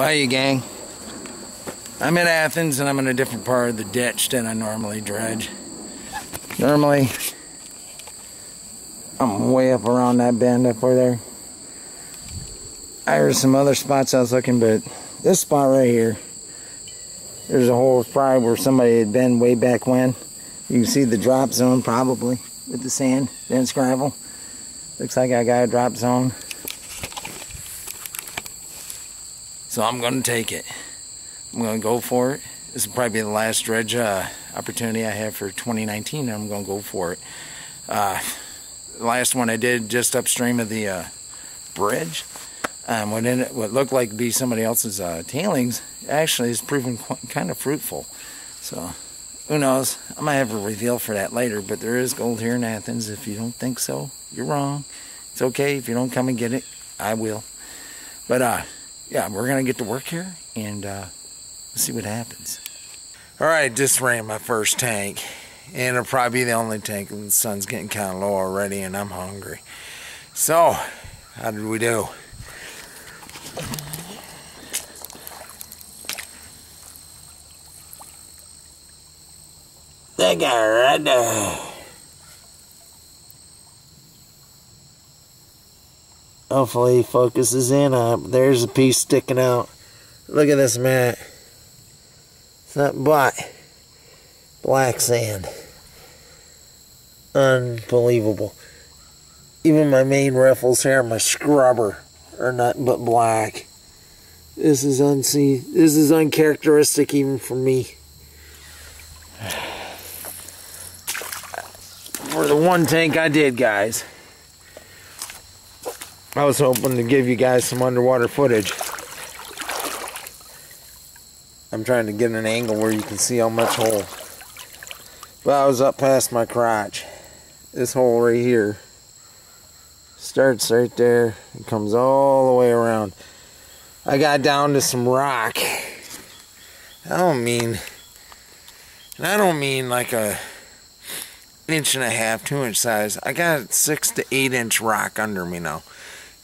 Well, you gang, I'm in Athens and I'm in a different part of the ditch than I normally dredge. Normally, I'm way up around that bend up over there. There's some other spots I was looking, but this spot right here, there's a hole probably where somebody had been way back when. You can see the drop zone probably with the sand, dense gravel. Looks like I got a drop zone. So I'm going to take it. I'm going to go for it. This will probably be the last dredge opportunity I have for 2019, and I'm going to go for it. The last one I did just upstream of the bridge, what looked like to be somebody else's tailings, actually is proven kind of fruitful. So, who knows? I might have a reveal for that later, but there is gold here in Athens. If you don't think so, you're wrong. It's okay if you don't come and get it. I will. But, yeah, we're going to get to work here, and let's see what happens. Alright, just ran my first tank, and it'll probably be the only tank. The sun's getting kind of low already, and I'm hungry. So, how did we do? That guy right there. Hopefully he focuses in on it. There's a piece sticking out. Look at this mat. It's not black sand. Unbelievable. Even my main riffles here, my scrubber, are nothing but black. This is This is uncharacteristic even for me. For the one tank I did, guys, I was hoping to give you guys some underwater footage. I'm trying to get an angle where you can see how much hole. But I was up past my crotch. This hole right here starts right there and comes all the way around. I got down to some rock. I don't mean like a 1.5 to 2 inch size. I got 6 to 8 inch rock under me now.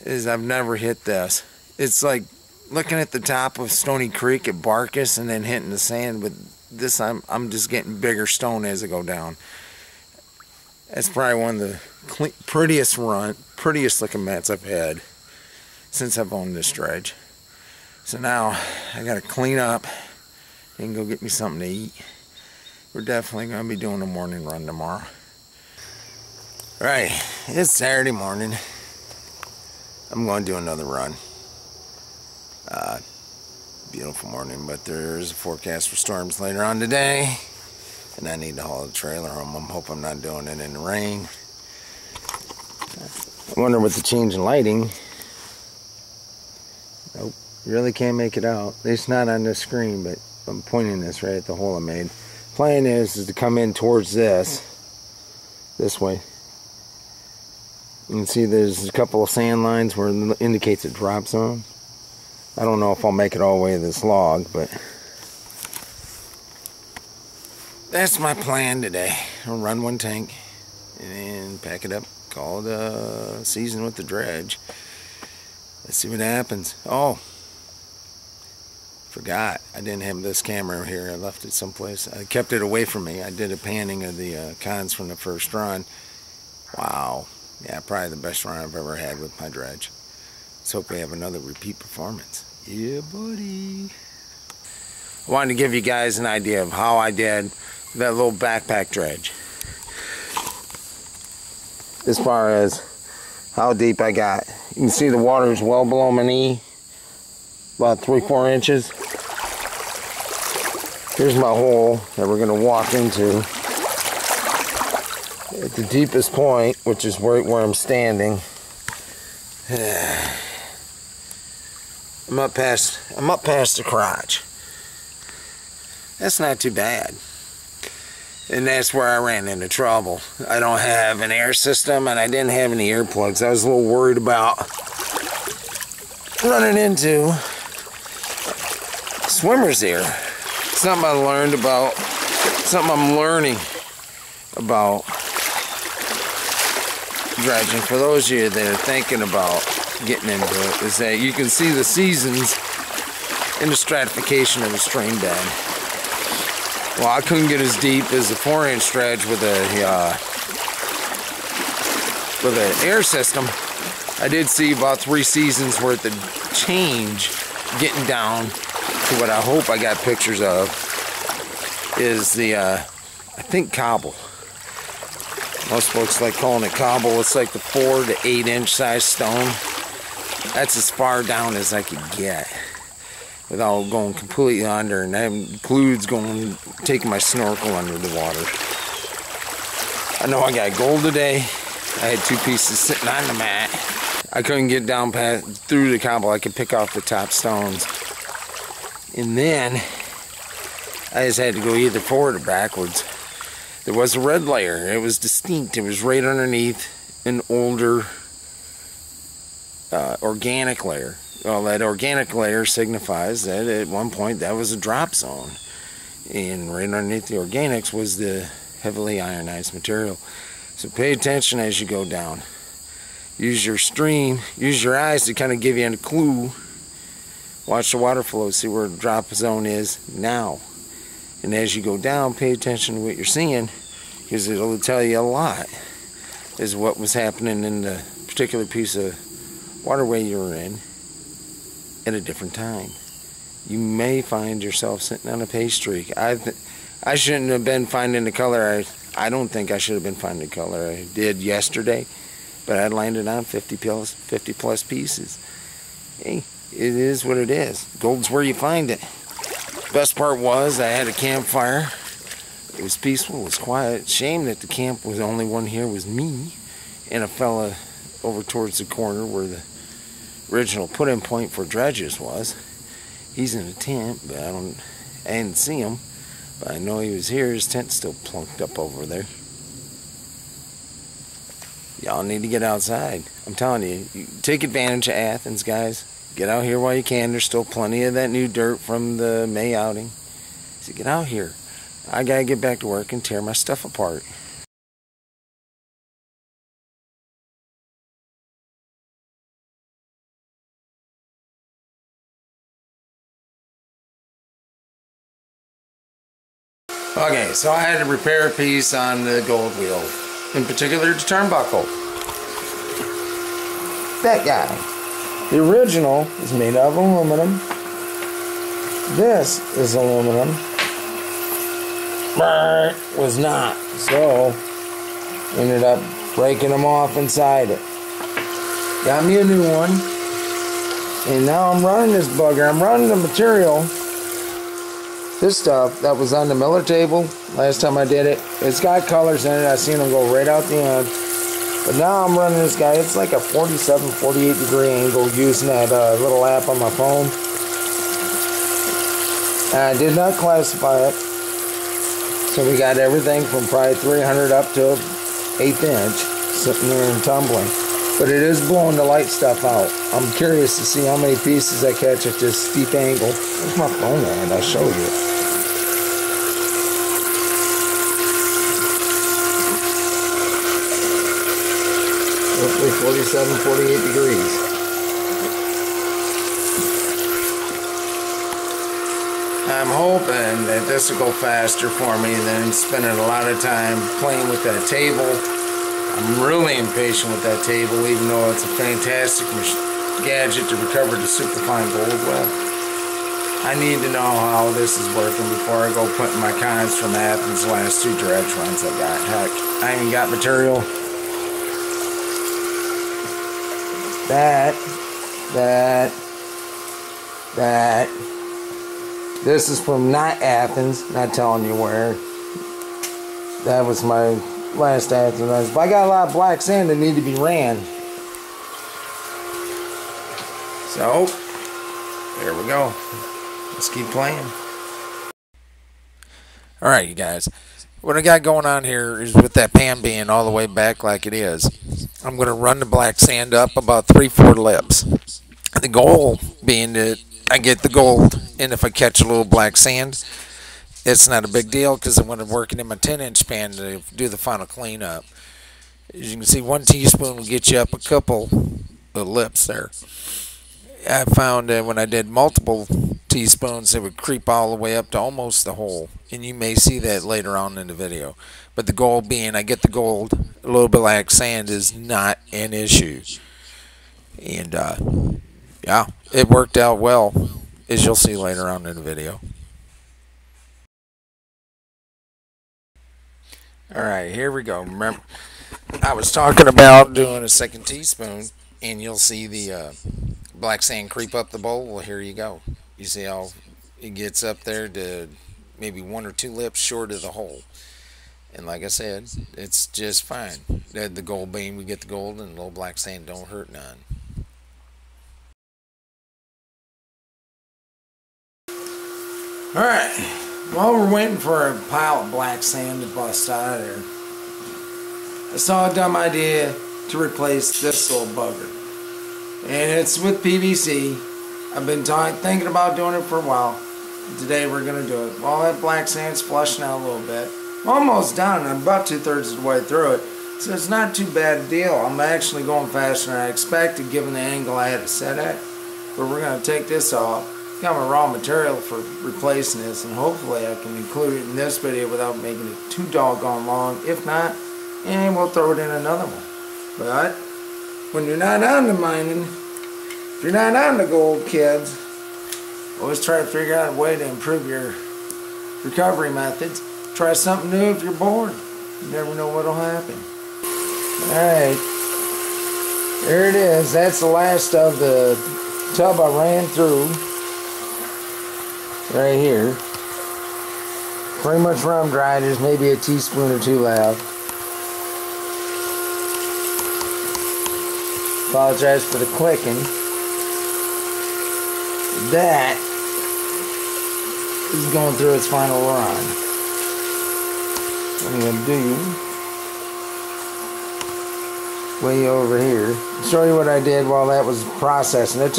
I've never hit this. It's like looking at the top of Stony Creek at Barkus and then hitting the sand. With this, I'm just getting bigger stone as I go down. That's probably one of the prettiest looking mats I've had since I've owned this dredge. So now I gotta clean up and go get me something to eat. We're definitely gonna be doing a morning run tomorrow. Right, it's Saturday morning. I'm going to do another run. Beautiful morning, but there's a forecast for storms later on today, and I need to haul the trailer home. I'm hoping I'm not doing it in the rain. I wonder what the change in lighting. Nope, really can't make it out. At least not on this screen, but I'm pointing this right at the hole I made. Plan is to come in towards this way. You can see there's a couple of sand lines where it indicates a drop zone. I don't know if I'll make it all the way to this log, but that's my plan today. I'll run one tank and then pack it up, call it a season with the dredge. Let's see what happens. Oh, forgot. I didn't have this camera here. I left it someplace. I kept it away from me. I did a panning of the cons from the first run. Wow. Yeah, probably the best run I've ever had with my dredge. Let's hope we have another repeat performance. Yeah, buddy. I wanted to give you guys an idea of how I did that little backpack dredge. As far as how deep I got. You can see the water is well below my knee. About 3-4 inches. Here's my hole that we're going to walk into. At the deepest point, which is right where I'm standing. I'm up past the crotch. That's not too bad. And that's where I ran into trouble. I don't have an air system and I didn't have any earplugs. I was a little worried about running into swimmer's ear. Something I'm learning about dredging. For those of you that are thinking about getting into it, is that you can see the seasons in the stratification of the stream bed. Well, I couldn't get as deep as the 4-inch dredge with an air system. I did see about 3 seasons worth of change getting down to what I hope I got pictures of is the, I think cobble. Most folks like calling it cobble. It's like the 4 to 8 inch size stone. That's as far down as I could get without going completely under, and that includes taking my snorkel under the water. I know I got gold today. I had 2 pieces sitting on the mat. I couldn't get down through the cobble. I could pick off the top stones. And then I just had to go either forward or backwards. There was a red layer. It was distinct. It was right underneath an older organic layer. Well, that organic layer signifies that at one point that was a drop zone. And right underneath the organics was the heavily ionized material. So pay attention as you go down. Use your stream, use your eyes to kind of give you a clue. Watch the water flow, see where the drop zone is now. And as you go down, pay attention to what you're seeing, because it'll tell you a lot is what was happening in the particular piece of waterway you were in at a different time. You may find yourself sitting on a pay streak. I shouldn't have been finding the color. I don't think I should have been finding the color I did yesterday, but I landed on 50 plus pieces. Hey, it is what it is. Gold's where you find it. Best part was I had a campfire. It was peaceful, it was quiet. Shame that the camp was the only one here was me and a fella over towards the corner where the original put-in point for dredges was. He's in a tent, but I didn't see him, but I know he was here. His tent's still plunked up over there. Y'all need to get outside. I'm telling you, take advantage of Athens, guys. Get out here while you can. There's still plenty of that new dirt from the May outing. So get out here. I gotta get back to work and tear my stuff apart. Okay, so I had to repair a piece on the gold wheel, in particular the turnbuckle. That guy. The original is made of aluminum. This is aluminum. Was not. So, ended up breaking them off inside it. Got me a new one. And now I'm running this bugger. I'm running the material. This stuff that was on the Miller table last time I did it. It's got colors in it. I seen them go right out the end. But now I'm running this guy. It's like a 47, 48 degree angle using that little app on my phone. And I did not classify it. So we got everything from probably 300 up to 1/8 inch sitting there and tumbling. But it is blowing the light stuff out. I'm curious to see how many pieces I catch at this steep angle. Where's my phone at? I'll show you. Roughly 47, 48 degrees. I'm hoping that this will go faster for me than spending a lot of time playing with that table. I'm really impatient with that table, even though it's a fantastic gadget to recover the superfine gold with. I need to know how this is working before I go putting my cons from Athens' last 2 dredge runs I got. Heck, I even got material. That. This is from not Athens, not telling you where. That was my last Athens. But I got a lot of black sand that need to be ran. So, there we go. Let's keep playing. Alright, you guys. What I got going on here is with that pan being all the way back like it is. I'm going to run the black sand up about 3/4 lips. The goal being that I get the gold, and if I catch a little black sand, it's not a big deal because I'm going to work it in my 10-inch pan to do the final cleanup. As you can see, 1 teaspoon will get you up a couple of lips there. I found that when I did multiple teaspoons, it would creep all the way up to almost the hole. And you may see that later on in the video. But the goal being, I get the gold, a little bit like sand is not an issue. And yeah, it worked out well, as you'll see later on in the video. Alright, here we go. Remember, I was talking about doing a second teaspoon, and you'll see the black sand creep up the bowl. Well, here you go. You see how it gets up there to maybe 1 or 2 lips short of the hole. And like I said, it's just fine. The gold bean, we get the gold, and the little black sand don't hurt none. Alright, while we're waiting for a pile of black sand to bust out of there, I saw a dumb idea to replace this little bugger. And it's with PVC. I've been thinking about doing it for a while. Today we're going to do it. While that black sand's flushing out a little bit, I'm almost done. I'm about 2/3 of the way through it. So it's not too bad a deal. I'm actually going faster than I expected given the angle I had it set at. But we're going to take this off. Got my raw material for replacing this, and hopefully I can include it in this video without making it too doggone long. If not, and we'll throw it in another one. But when you're not on the mining, if you're not on the gold, kids, always try to figure out a way to improve your recovery methods. Try something new if you're bored. You never know what'll happen. Alright, there it is. That's the last of the tub I ran through. Right here. Pretty much rum dry. There's maybe a teaspoon or 2 left. Apologize for the clicking. That is going through its final run. What I'm going to do, way over here, show you what I did while that was processing. It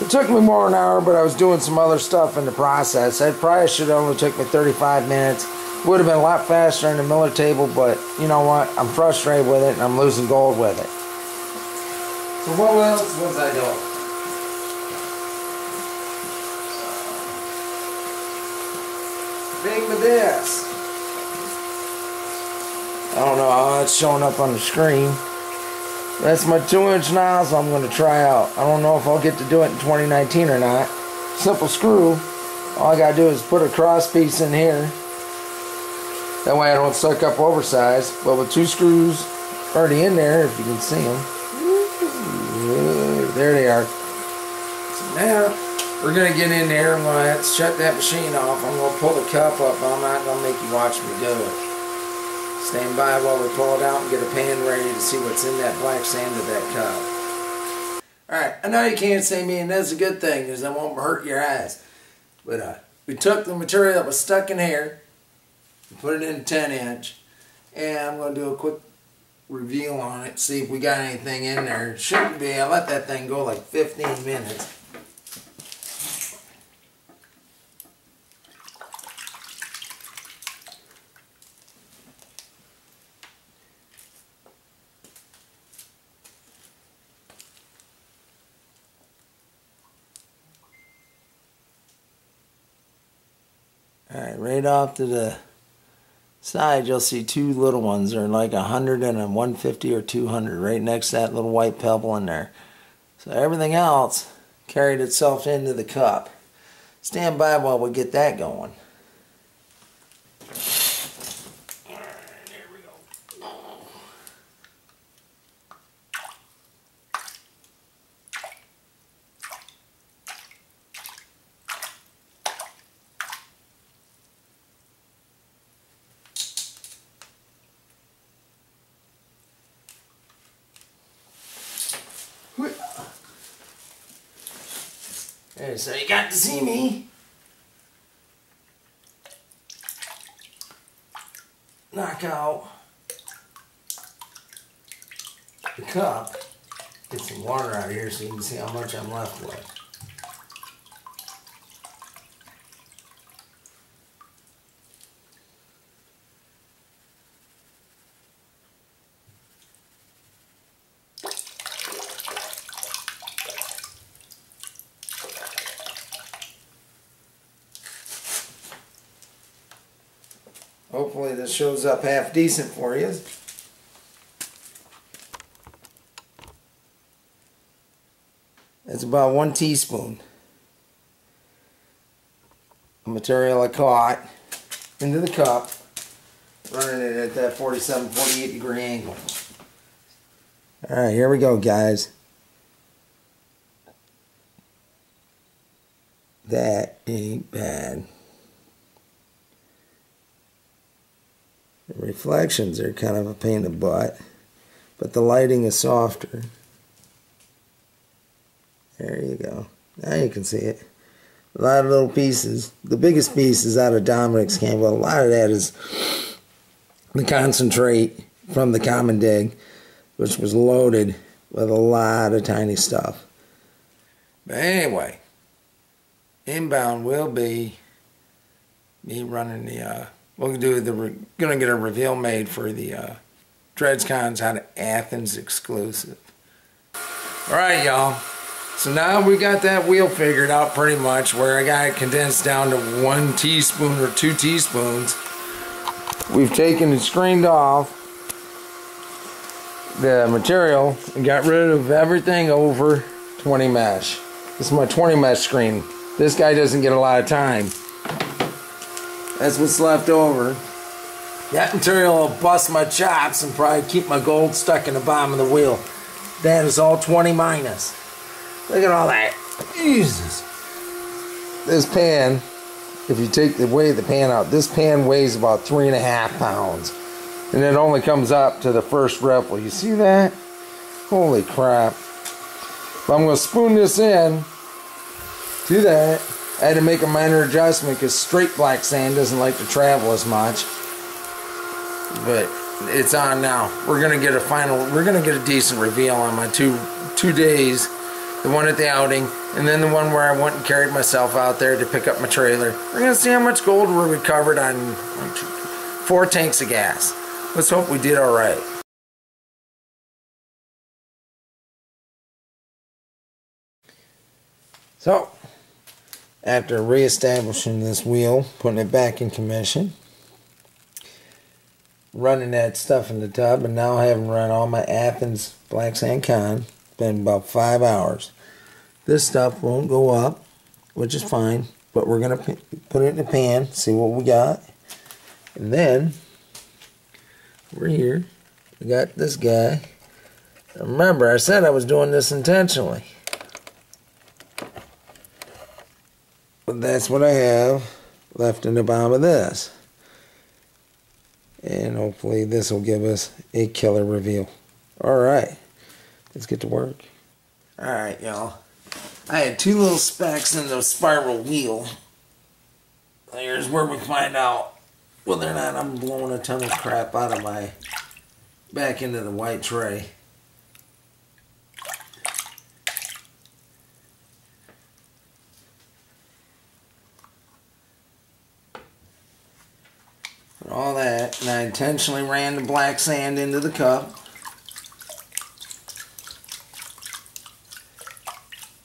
took me more than an hour, but I was doing some other stuff in the process. That probably should have only took me 35 minutes. Would have been a lot faster in the miller table, but you know what? I'm frustrated with it, and I'm losing gold with it. So what else was I doing? Big with this. I don't know how it's showing up on the screen. That's my 2-inch nozzle I'm going to try out. I don't know if I'll get to do it in 2019 or not. Simple screw. All I got to do is put a cross piece in here. That way I don't suck up oversized. But with 2 screws already in there, if you can see them. There they are. So now we're going to get in there. I'm going to have to shut that machine off. I'm going to pull the cup up. I'm not going to make you watch me do it. Stand by while we pull it out and get a pan ready to see what's in that black sand of that cup. Alright, I know you can't see me, and that's a good thing because I won't hurt your eyes. But we took the material that was stuck in here and put it in a 10-inch. And I'm going to do a quick reveal on it, see if we got anything in there. It shouldn't be. I let that thing go like 15 minutes. Alright, right off to the side you'll see 2 little ones. They're like 100 and a 150 or 200 right next to that little white pebble in there. So everything else carried itself into the cup. Stand by while we get that going. Alright, here we go. Okay, so you got to see me knock out the cup. Get some water out of here so you can see how much I'm left with. Hopefully this shows up half decent for you. It's about 1 teaspoon of material I caught into the cup, running it at that 47, 48 degree angle. Alright, here we go, guys. That ain't bad. The reflections are kind of a pain in the butt, but the lighting is softer. There you go. Now you can see it. A lot of little pieces. The biggest piece is out of Dominic's camp. Well, a lot of that is the concentrate from the common dig, which was loaded with a lot of tiny stuff. But anyway, inbound will be me running the, we're gonna get a reveal made for the Dredge Cons out of Athens exclusive. Alright, y'all. So now we got that wheel figured out pretty much, where I got it condensed down to 1 teaspoon or 2 teaspoons. We've taken and screened off the material and got rid of everything over 20 mesh. This is my 20 mesh screen. This guy doesn't get a lot of time. That's what's left over. That material will bust my chops and probably keep my gold stuck in the bottom of the wheel. That is all 20 minus. Look at all that. Jesus. This pan, if you take weigh the pan out, this pan weighs about 3.5 pounds. And it only comes up to the first riffle. You see that? Holy crap. But I'm going to spoon this in to that. I had to make a minor adjustment because straight black sand doesn't like to travel as much. But it's on now. We're going to get a decent reveal on my two days. The one at the outing, and then the one where I went and carried myself out there to pick up my trailer. We're going to see how much gold we recovered on 4 tanks of gas. Let's hope we did alright. So, after re-establishing this wheel, putting it back in commission, running that stuff in the tub, and now having run all my Athens black sand con, been about 5 hours. This stuff won't go up, which is fine, but we're going to put it in the pan, see what we got. And then, over here, we got this guy. Remember, I said I was doing this intentionally. But that's what I have left in the bottom of this. And hopefully this will give us a killer reveal. Alright, let's get to work. Alright, y'all. I had 2 little specks in the spiral wheel. Here's where we find out whether or not I'm blowing a ton of crap out of my back into the white tray. And all that, and I intentionally ran the black sand into the cup.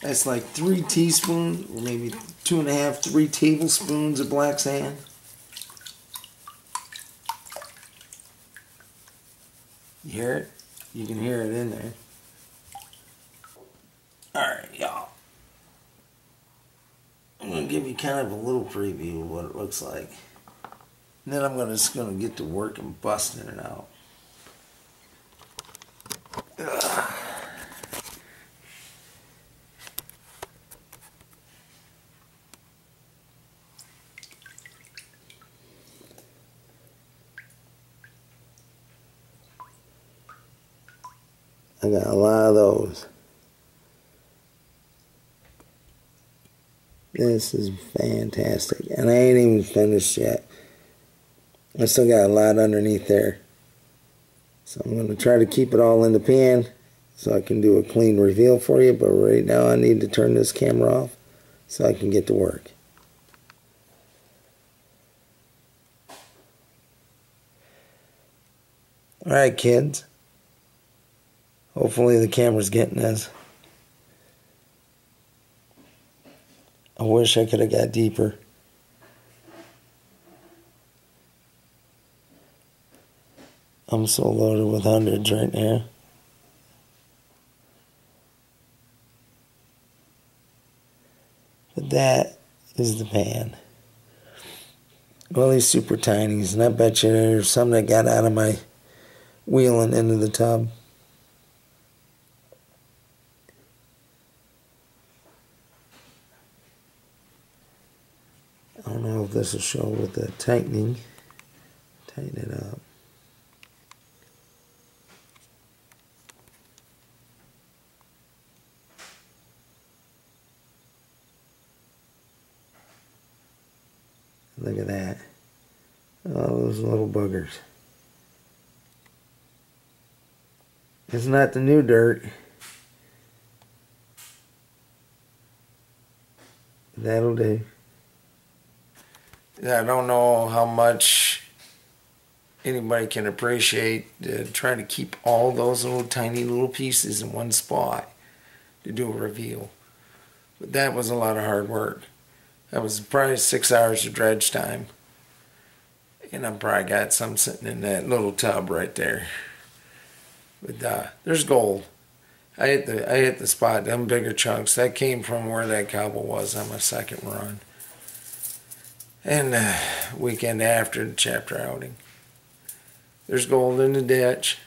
That's like 3 teaspoons, or maybe 2.5, 3 tablespoons of black sand. You hear it? You can hear it in there. Alright, y'all. I'm going to give you kind of a little preview of what it looks like. And then I'm just going to get to work and busting it out. Ugh. I got a lot of those. This is fantastic. And I ain't even finished yet. I still got a lot underneath there. So I'm going to try to keep it all in the pan so I can do a clean reveal for you. But right now I need to turn this camera off so I can get to work. Alright, kids. Hopefully the camera's getting this. I wish I could have got deeper. I'm so loaded with hundreds right now. But that is the pan. Well, these super tinies, and I bet you there's some that got out of my wheeling into the tub. I don't know if this will show with the tightening. Tighten it up. Look at that. Oh, those little buggers. It's not the new dirt. That'll do. I don't know how much anybody can appreciate trying to keep all those little tiny little pieces in one spot to do a reveal. But that was a lot of hard work. That was probably 6 hours of dredge time. And I probably got some sitting in that little tub right there. But there's gold. I hit the spot. Them bigger chunks, that came from where that cobble was on my second run. And weekend after the chapter outing. There's gold in the ditch.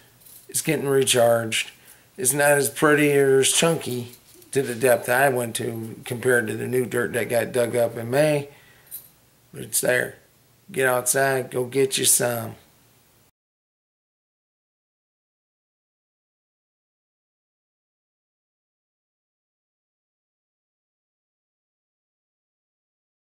It's getting recharged. It's not as pretty or as chunky to the depth I went to compared to the new dirt that got dug up in May. But it's there. Get outside, go get you some.